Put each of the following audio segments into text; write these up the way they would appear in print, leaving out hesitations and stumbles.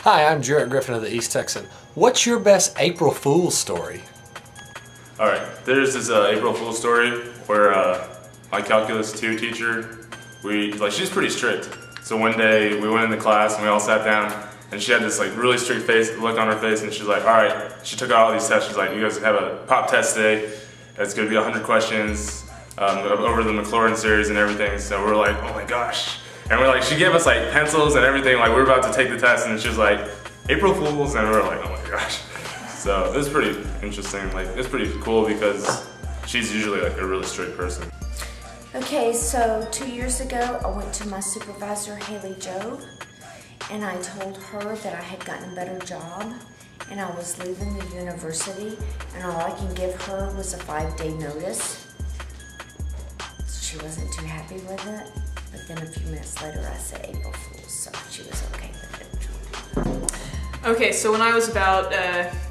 Hi, I'm Jeric Griffin of the East Texan. What's your best April Fool's story? Alright, there's this April Fool's story where my Calculus 2 teacher, she's pretty strict. So one day we went into class and we all sat down and she had this really straight look on her face, and she's like, alright, she took out all these tests. She's like, you guys have a pop test today. It's going to be 100 questions over the McLaurin series and everything. So we're like, oh my gosh. And we're like, she gave us pencils and everything, we're about to take the test, and she was like, April Fools, and we're like, oh my gosh. So it was pretty interesting, it's pretty cool because she's usually a really straight person. Okay, so 2 years ago, I went to my supervisor, Haley Joe, and I told her that I had gotten a better job and I was leaving the university, and all I can give her was a 5-day notice. So she wasn't too happy with it. But then a few minutes later I said April Fool's, so she was okay with it. Okay, so when I was about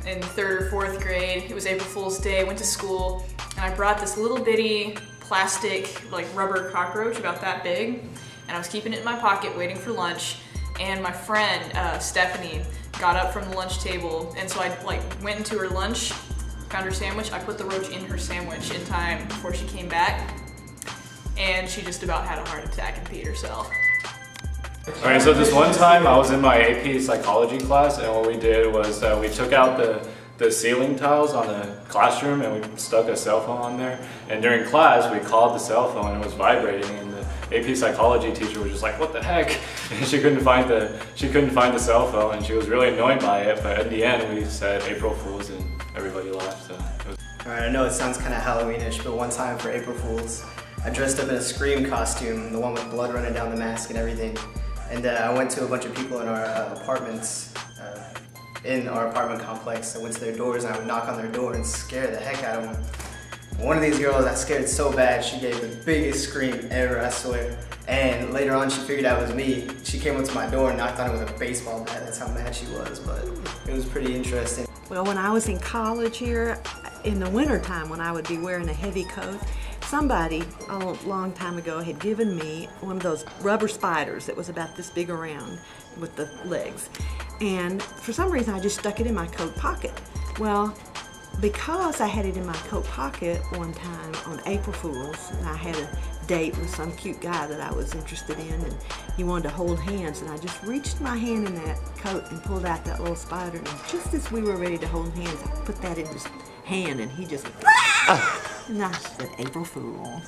in 3rd or 4th grade, it was April Fool's Day, I went to school, and I brought this little bitty plastic, rubber cockroach about that big, and I was keeping it in my pocket waiting for lunch, and my friend, Stephanie, got up from the lunch table, and so I went into her lunch, found her sandwich, I put the roach in her sandwich in time before she came back, and she just about had a heart attack and peed herself. Alright, so this one time I was in my AP psychology class, and what we did was we took out the ceiling tiles on the classroom and we stuck a cell phone on there, and during class we called the cell phone and it was vibrating, and the AP psychology teacher was just like, what the heck? And she couldn't find the cell phone, and she was really annoyed by it, but in the end we said April Fools and everybody laughed. So Alright, I know it sounds kind of Halloweenish, but one time for April Fools, I dressed up in a Scream costume, the one with blood running down the mask and everything. And I went to a bunch of people in our apartments, in our apartment complex. I went to their doors and I would knock on their door and scare the heck out of them. One of these girls I scared so bad, she gave the biggest scream ever, I swear. And later on she figured out it was me. She came up to my door and knocked on it with a baseball bat. That's how mad she was, but it was pretty interesting. Well, when I was in college here, in the wintertime when I would be wearing a heavy coat, somebody a long time ago had given me one of those rubber spiders that was about this big around with the legs. And for some reason I just stuck it in my coat pocket. Well, because I had it in my coat pocket one time on April Fool's, and I had a date with some cute guy that I was interested in, and he wanted to hold hands, and I just reached my hand in that coat and pulled out that little spider, and just as we were ready to hold hands, I put that in his hand, and he just went, ah! And I said, April Fools.